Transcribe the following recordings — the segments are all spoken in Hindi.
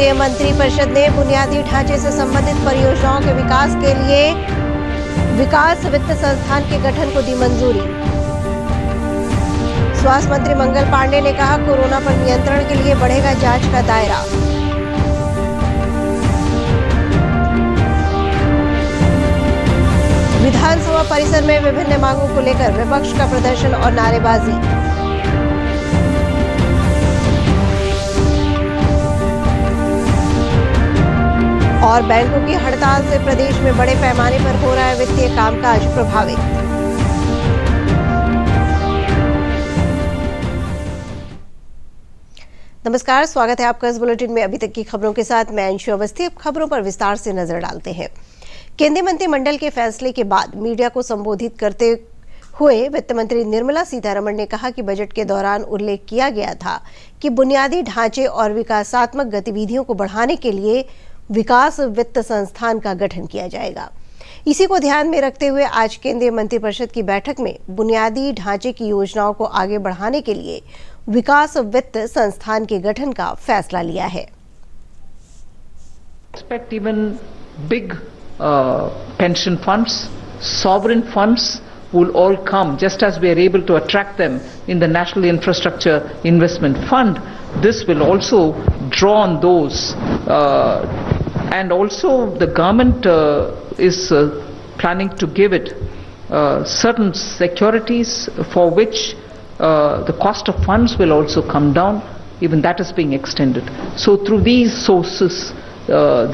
केंद्रीय मंत्रिपरिषद ने बुनियादी ढांचे से संबंधित परियोजनाओं के विकास के लिए विकास वित्त संस्थान के गठन को दी मंजूरी। स्वास्थ्य मंत्री मंगल पांडे ने कहा, कोरोना पर नियंत्रण के लिए बढ़ेगा जांच का दायरा। विधानसभा परिसर में विभिन्न मांगों को लेकर विपक्ष का प्रदर्शन और नारेबाजी। और बैंकों की हड़ताल से प्रदेश में बड़े पैमाने पर हो रहा है वित्तीय कामकाज प्रभावित। नमस्कार, स्वागत है आपका इस बुलेटिन में। अभी तक की खबरों के साथ मैं अंशु अवस्थी। अब खबरों पर विस्तार से नजर डालते हैं। केंद्रीय मंत्रिमंडल के फैसले के बाद मीडिया को संबोधित करते हुए वित्त मंत्री निर्मला सीतारमण ने कहा कि बजट के दौरान उल्लेख किया गया था कि बुनियादी ढांचे और विकासात्मक गतिविधियों को बढ़ाने के लिए विकास वित्त संस्थान का गठन किया जाएगा। इसी को ध्यान में रखते हुए आज केंद्रीय मंत्रिपरिषद की बैठक में बुनियादी ढांचे की योजनाओं को आगे बढ़ाने के लिए विकास वित्त संस्थान के गठन का फैसला लिया है। Expect even big pension funds, sovereign funds will all come, just as we are able to attract them in the National Infrastructure Investment Fund. This will also draw on those, and also the government is planning to give it certain securities for which the cost of funds will also come down. Even that is being extended. So through these sources,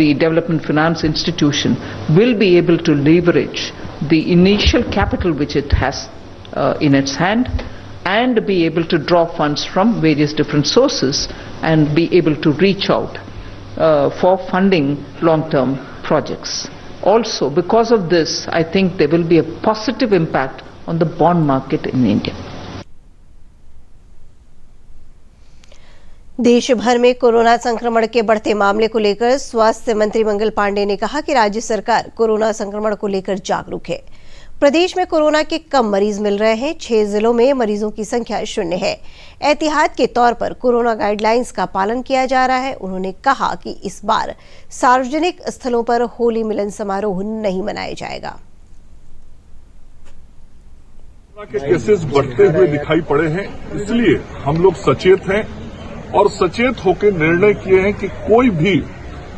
the Development Finance Institution will be able to leverage the initial capital which it has in its hand, and be able to draw funds from various different sources and be able to reach out for funding long-term projects. Also, because of this, I think there will be a positive impact on the bond market in India. देश भर में कोरोना संक्रमण के बढ़ते मामले को लेकर स्वास्थ्य मंत्री मंगल पांडे ने कहा कि राज्य सरकार कोरोना संक्रमण को लेकर जागरूक है। प्रदेश में कोरोना के कम मरीज मिल रहे हैं। 6 जिलों में मरीजों की संख्या 0 है। एहतियात के तौर पर कोरोना गाइडलाइंस का पालन किया जा रहा है। उन्होंने कहा कि इस बार सार्वजनिक स्थलों पर होली मिलन समारोह नहीं मनाया जाएगा। के केसेस बढ़ते हुए दिखाई पड़े हैं, इसलिए हम लोग सचेत हैं और सचेत होकर निर्णय किए हैं कि कोई भी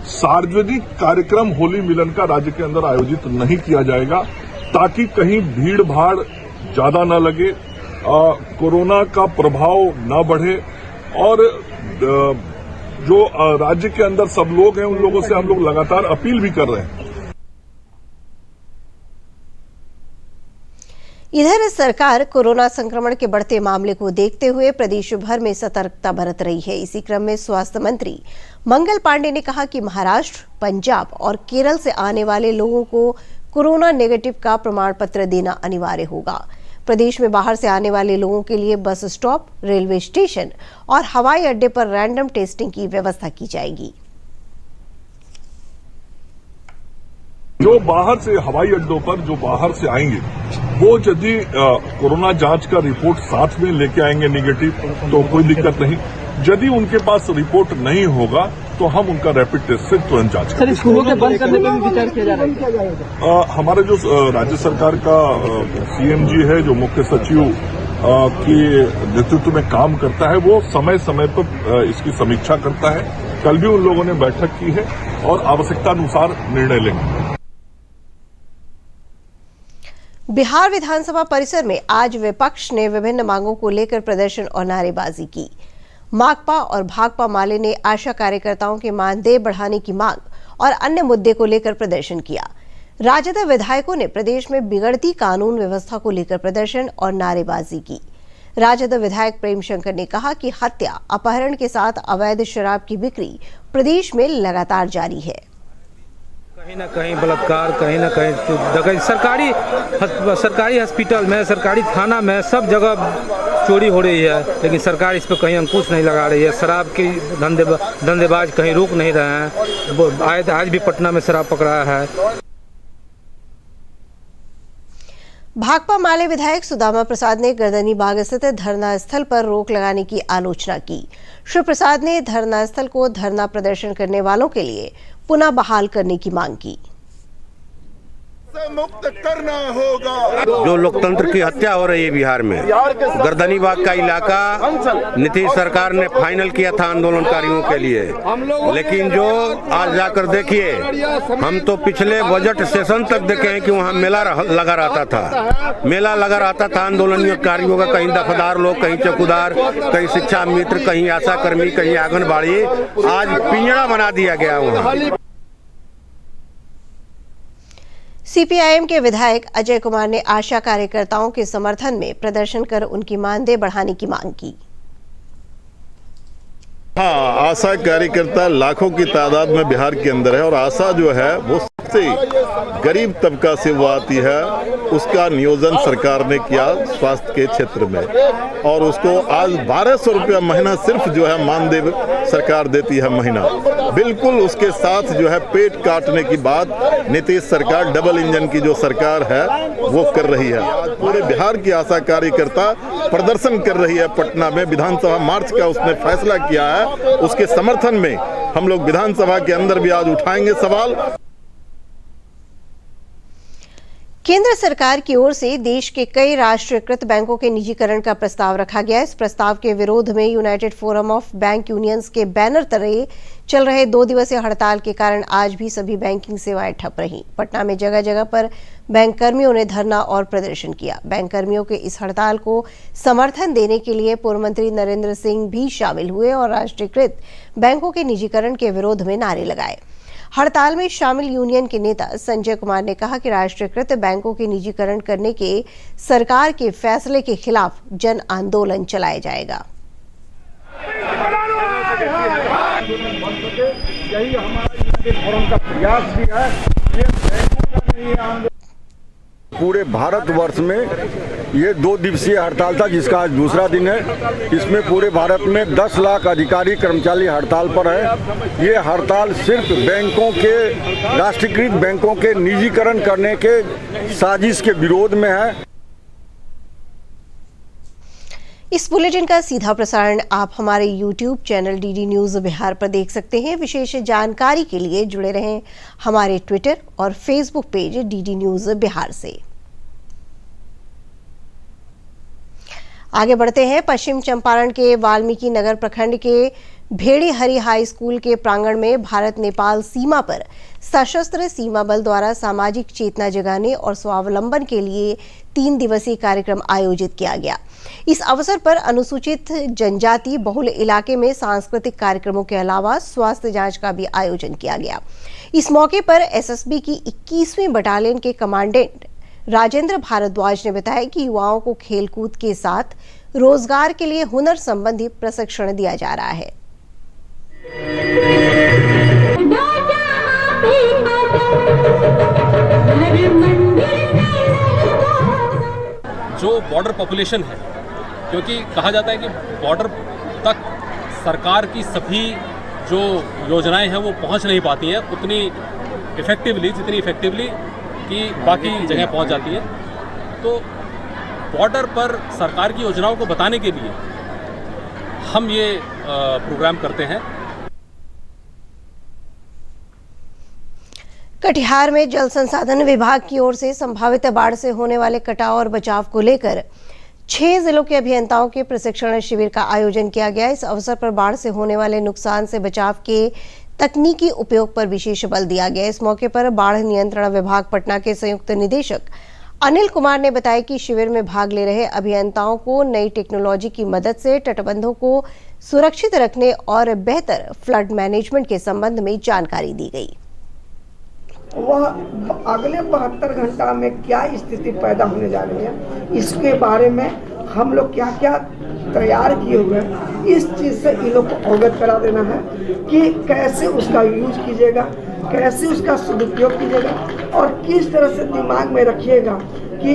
सार्वजनिक कार्यक्रम होली मिलन का राज्य के अंदर आयोजित नहीं किया जाएगा, ताकि कहीं भीड़ भाड़ ज्यादा न लगे, कोरोना का प्रभाव न बढ़े। और जो राज्य के अंदर सब लोग हैं, उन लोगों से हम लोग लगातार अपील भी कर रहे हैं। इधर सरकार कोरोना संक्रमण के बढ़ते मामले को देखते हुए प्रदेश भर में सतर्कता बरत रही है। इसी क्रम में स्वास्थ्य मंत्री मंगल पांडे ने कहा कि महाराष्ट्र, पंजाब और केरल से आने वाले लोगों को कोरोना नेगेटिव का प्रमाण पत्र देना अनिवार्य होगा। प्रदेश में बाहर से आने वाले लोगों के लिए बस स्टॉप, रेलवे स्टेशन और हवाई अड्डे पर रैंडम टेस्टिंग की व्यवस्था की जाएगी। जो बाहर से हवाई अड्डों पर जो बाहर से आएंगे, वो यदि कोरोना जांच का रिपोर्ट साथ में लेके आएंगे नेगेटिव, तो कोई दिक्कत नहीं। यदि उनके पास रिपोर्ट नहीं होगा तो हम उनका रैपिड टेस्ट से तुरंत जांच करेंगे। स्कूलों के बंद करने का भी विचार किया जा रहा है। हमारे जो राज्य सरकार का सीएमजी है, जो मुख्य सचिव के नेतृत्व में काम करता है, वो समय समय पर इसकी समीक्षा करता है। कल भी उन लोगों ने बैठक की है और आवश्यकतानुसार निर्णय लेंगे। बिहार विधानसभा परिसर में आज विपक्ष ने विभिन्न मांगों को लेकर प्रदर्शन और नारेबाजी की। माकपा और भाकपा माले ने आशा कार्यकर्ताओं के मानदेय बढ़ाने की मांग और अन्य मुद्दे को लेकर प्रदर्शन किया। राजद विधायकों ने प्रदेश में बिगड़ती कानून व्यवस्था को लेकर प्रदर्शन और नारेबाजी की। राजद विधायक प्रेम शंकर ने कहा कि हत्या, अपहरण के साथ अवैध शराब की बिक्री प्रदेश में लगातार जारी है। कहीं ना कहीं बलात्कार, कहीं ना कहीं सरकारी हॉस्पिटल में, सरकारी थाना में, सब जगह चोरी हो रही है, लेकिन सरकार इस पर कहीं अंकुश नहीं लगा रही है। शराब की धंधेबाज कहीं रोक नहीं रहे हैं। आज भी पटना में शराब पकड़ा है। भाकपा माले विधायक सुदामा प्रसाद ने गर्दनी बाग स्थित धरना स्थल पर रोक लगाने की आलोचना की। श्री प्रसाद ने धरना स्थल को धरना प्रदर्शन करने वालों के लिए पुनः बहाल करने की मांग की। मुक्त करना होगा। जो लोकतंत्र की हत्या हो रही है बिहार में, गर्दनी बाग का इलाका नीतीश सरकार ने फाइनल किया था आंदोलनकारियों के लिए, लेकिन जो आज जाकर देखिए, हम तो पिछले बजट सेशन तक देखे हैं कि वहाँ मेला लगा रहता था आंदोलनकारियों का। कहीं दफदार लोग, कहीं चौकीदार, कहीं शिक्षा मित्र, कहीं आशा कर्मी, कहीं आंगनबाड़ी, आज पिंजड़ा बना दिया गया वहाँ। सीपीआईएम के विधायक अजय कुमार ने आशा कार्यकर्ताओं के समर्थन में प्रदर्शन कर उनकी मानदेय बढ़ाने की मांग की। हाँ, आशा कार्यकर्ता लाखों की तादाद में बिहार के अंदर है और आशा जो है वो सबसे गरीब तबका से वो आती है। उसका नियोजन सरकार ने किया स्वास्थ्य के क्षेत्र में और उसको आज 1200 रुपया महीना सिर्फ जो है मानदेय सरकार देती है महीना। बिल्कुल उसके साथ जो है पेट काटने की बात नीतीश सरकार, डबल इंजन की जो सरकार है वो कर रही है। आज पूरे बिहार की आशा कार्यकर्ता प्रदर्शन कर रही है। पटना में विधानसभा मार्च का उसने फैसला किया है, उसके समर्थन में हम लोग विधानसभा के अंदर भी आज उठाएंगे सवाल। केंद्र सरकार की ओर से देश के कई राष्ट्रीयकृत बैंकों के निजीकरण का प्रस्ताव रखा गया। इस प्रस्ताव के विरोध में United forum of bank unions के बैनर तले चल रहे 2 दिवसीय हड़ताल के कारण आज भी सभी बैंकिंग सेवाएं ठप रहीं। पटना में जगह जगह पर बैंक कर्मियों ने धरना और प्रदर्शन किया। बैंक कर्मियों के इस हड़ताल को समर्थन देने के लिए पूर्व मंत्री नरेंद्र सिंह भी शामिल हुए और राष्ट्रीयकृत बैंकों के निजीकरण के विरोध में नारे लगाए। हड़ताल में शामिल यूनियन के नेता संजय कुमार ने कहा कि राष्ट्रीयकृत बैंकों के निजीकरण करने के सरकार के फैसले के खिलाफ जन आंदोलन चलाया जाएगा। यही हमारा यूनाइटेड फोरम का प्रयास भी है। ये बैंकों का नहीं आंदोलन, पूरे भारतवर्ष में ये 2 दिवसीय हड़ताल था जिसका आज दूसरा दिन है। इसमें पूरे भारत में 10 लाख अधिकारी कर्मचारी हड़ताल पर है। ये हड़ताल सिर्फ बैंकों के, राष्ट्रीयकृत बैंकों के निजीकरण करने के साजिश के विरोध में है। इस बुलेटिन का सीधा प्रसारण आप हमारे YouTube channel DD news Bihar पर देख सकते हैं। विशेष जानकारी के लिए जुड़े रहें हमारे ट्विटर और Facebook page DD news Bihar से। आगे बढ़ते हैं। पश्चिम चंपारण के वाल्मीकि नगर प्रखंड के भेड़ी हरी हाई स्कूल के प्रांगण में भारत नेपाल सीमा पर सशस्त्र सीमा बल द्वारा सामाजिक चेतना जगाने और स्वावलंबन के लिए 3 दिवसीय कार्यक्रम आयोजित किया गया। इस अवसर पर अनुसूचित जनजाति बहुल इलाके में सांस्कृतिक कार्यक्रमों के अलावा स्वास्थ्य जांच का भी आयोजन किया गया। इस मौके पर एसएसबी की 21वीं बटालियन के कमांडेंट राजेंद्र भारद्वाज ने बताया कि युवाओं को खेलकूद के साथ रोजगार के लिए हुनर संबंधी प्रशिक्षण दिया जा रहा है। जो बॉर्डर पॉपुलेशन है, क्योंकि कहा जाता है कि बॉर्डर तक सरकार की सभी जो योजनाएं हैं वो पहुंच नहीं पाती हैं उतनी इफेक्टिवली, जितनी इफेक्टिवली कि बाकी जगह पहुंच जाती है। तो बॉर्डर पर सरकार की योजनाओं को बताने के लिए हम ये प्रोग्राम करते हैं। कटिहार में जल संसाधन विभाग की ओर से संभावित बाढ़ से होने वाले कटाव और बचाव को लेकर 6 जिलों के अभियंताओं के प्रशिक्षण शिविर का आयोजन किया गया। इस अवसर पर बाढ़ से होने वाले नुकसान से बचाव के तकनीकी उपयोग पर विशेष बल दिया गया। इस मौके पर बाढ़ नियंत्रण विभाग पटना के संयुक्त निदेशक अनिल कुमार ने बताया कि शिविर में भाग ले रहे अभियंताओं को नई टेक्नोलॉजी की मदद से तटबंधों को सुरक्षित रखने और बेहतर फ्लड मैनेजमेंट के संबंध में जानकारी दी गई। वह अगले 72 घंटा में क्या स्थिति पैदा होने जा रही है, इसके बारे में हम लोग क्या क्या तैयार किए हुए हैं, इस चीज़ से इन लोग को अवगत करा देना है कि कैसे उसका यूज कीजिएगा, कैसे उसका सदुपयोग कीजिएगा और किस तरह से दिमाग में रखिएगा कि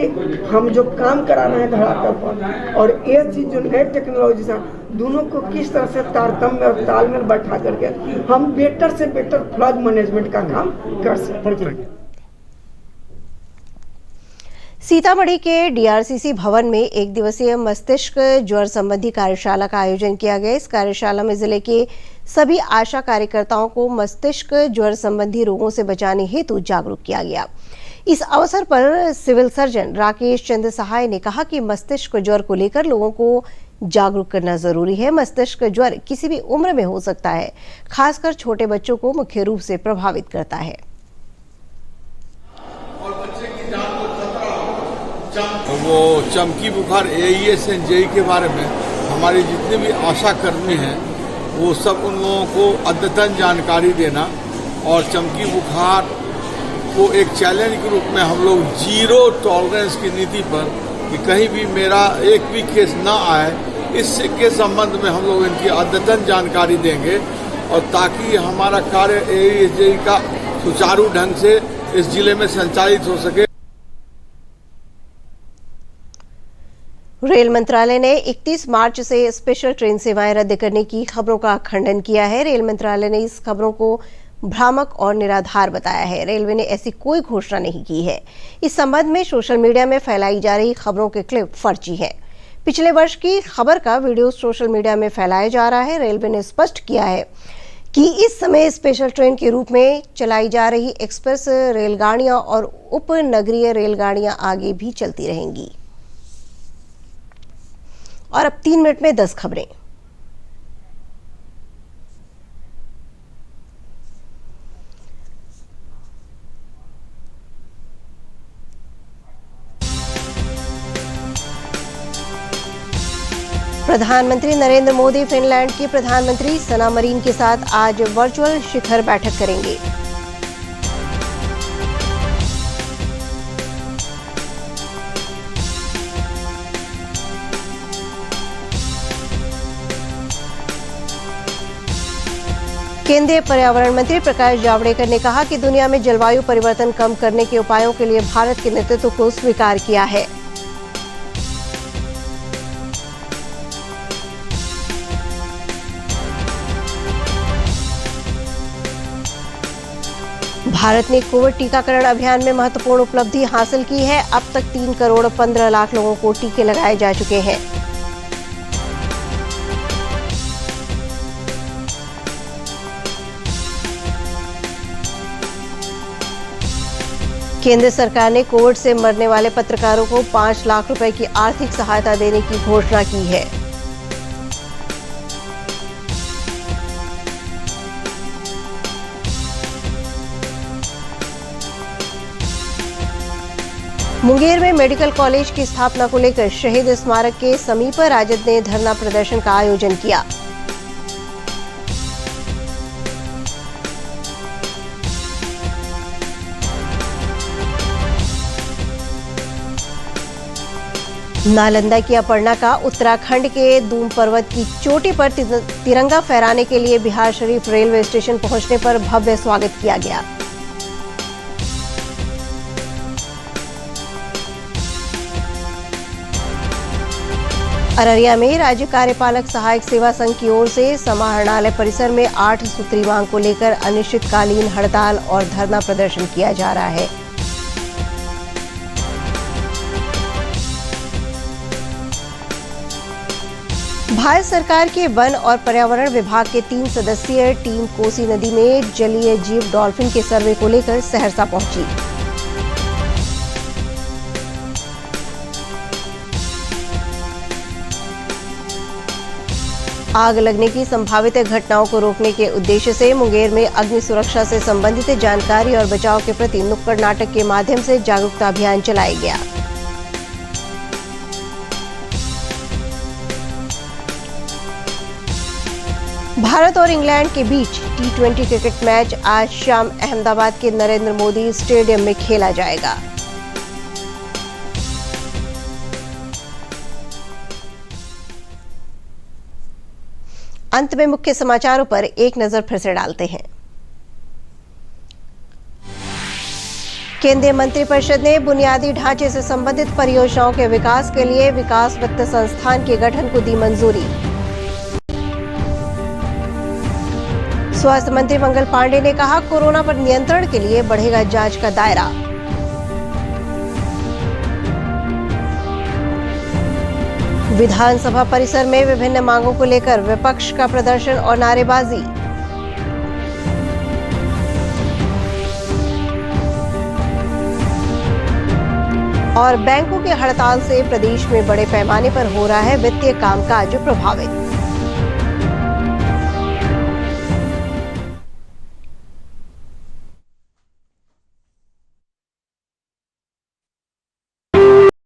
हम जो काम करा रहे हैं धरातल पर और ये चीज़ जो नई टेक्नोलॉजी से दोनों को किस तरह से तारतम्य और तालमेल बैठा करके हम बेटर से बेटर फ्लड मैनेजमेंट का काम कर सकते हैं। सीतामढ़ी के डीआरसीसी भवन में एक दिवसीय मस्तिष्क ज्वर संबंधी कार्यशाला का आयोजन किया गया। इस कार्यशाला में जिले के सभी आशा कार्यकर्ताओं को मस्तिष्क ज्वर संबंधी रोगों से बचाने हेतु जागरूक किया गया। इस अवसर पर सिविल सर्जन राकेश चंद्र सहाय ने कहा कि मस्तिष्क ज्वर को लेकर लोगों को जागरूक करना जरूरी है। मस्तिष्क ज्वर किसी भी उम्र में हो सकता है, खासकर छोटे बच्चों को मुख्य रूप से प्रभावित करता है। वो चमकी बुखार एईएस एंड जेई के बारे में हमारे जितने भी आशा कर्मी हैं वो सब उन लोगों को अद्यतन जानकारी देना और चमकी बुखार को एक चैलेंज के रूप में हम लोग जीरो टॉलरेंस की नीति पर कि कहीं भी मेरा एक भी केस ना आए, इसके संबंध में हम लोग इनकी अद्यतन जानकारी देंगे और ताकि हमारा कार्य एईएस जेई का सुचारू ढंग से इस जिले में संचालित हो सके। रेल मंत्रालय ने 31 मार्च से स्पेशल ट्रेन सेवाएं रद्द करने की खबरों का खंडन किया है। रेल मंत्रालय ने इस खबरों को भ्रामक और निराधार बताया है। रेलवे ने ऐसी कोई घोषणा नहीं की है। इस संबंध में सोशल मीडिया में फैलाई जा रही खबरों के क्लिप फर्जी हैं। पिछले वर्ष की खबर का वीडियो सोशल मीडिया में फैलाया जा रहा है। रेलवे ने स्पष्ट किया है कि इस समय स्पेशल ट्रेन के रूप में चलाई जा रही एक्सप्रेस रेलगाड़ियां और उपनगरीय रेलगाड़ियां आगे भी चलती रहेंगी। और अब 3 मिनट में 10 खबरें। प्रधानमंत्री नरेंद्र मोदी फिनलैंड की प्रधानमंत्री सना मरीन के साथ आज वर्चुअल शिखर बैठक करेंगे। केंद्रीय पर्यावरण मंत्री प्रकाश जावड़ेकर ने कहा कि दुनिया में जलवायु परिवर्तन कम करने के उपायों के लिए भारत के नेतृत्व को स्वीकार किया है। भारत ने कोविड टीकाकरण अभियान में महत्वपूर्ण उपलब्धि हासिल की है। अब तक 3 करोड़ 15 लाख लोगों को टीके लगाए जा चुके हैं। केंद्र सरकार ने कोविड से मरने वाले पत्रकारों को 5 लाख रुपए की आर्थिक सहायता देने की घोषणा की है। मुंगेर में मेडिकल कॉलेज की स्थापना को लेकर शहीद स्मारक के समीप राजद ने धरना प्रदर्शन का आयोजन किया। नालंदा की अपर्णा का उत्तराखंड के दून पर्वत की चोटी पर तिरंगा फहराने के लिए बिहार शरीफ रेलवे स्टेशन पहुंचने पर भव्य स्वागत किया गया। अररिया में राज्य कार्यपालक सहायक सेवा संघ की ओर से समाहरणालय परिसर में 8 सूत्री मांग को लेकर अनिश्चितकालीन हड़ताल और धरना प्रदर्शन किया जा रहा है। भारत सरकार के वन और पर्यावरण विभाग के 3 सदस्यीय टीम कोसी नदी में जलीय जीव डॉल्फिन के सर्वे को लेकर सहरसा पहुंची। आग लगने की संभावित घटनाओं को रोकने के उद्देश्य से मुंगेर में अग्नि सुरक्षा से संबंधित जानकारी और बचाव के प्रति नुक्कड़ नाटक के माध्यम से जागरूकता अभियान चलाया गया। भारत और इंग्लैंड के बीच T20 क्रिकेट मैच आज शाम अहमदाबाद के नरेंद्र मोदी स्टेडियम में खेला जाएगा। अंत में मुख्य समाचारों पर एक नजर फिर से डालते हैं। केंद्रीय मंत्रिपरिषद ने बुनियादी ढांचे से संबंधित परियोजनाओं के विकास के लिए विकास वित्त संस्थान के गठन को दी मंजूरी। स्वास्थ्य मंत्री मंगल पांडे ने कहा, कोरोना पर नियंत्रण के लिए बढ़ेगा जांच का दायरा। विधानसभा परिसर में विभिन्न मांगों को लेकर विपक्ष का प्रदर्शन और नारेबाजी। और बैंकों की हड़ताल से प्रदेश में बड़े पैमाने पर हो रहा है वित्तीय कामकाज प्रभावित।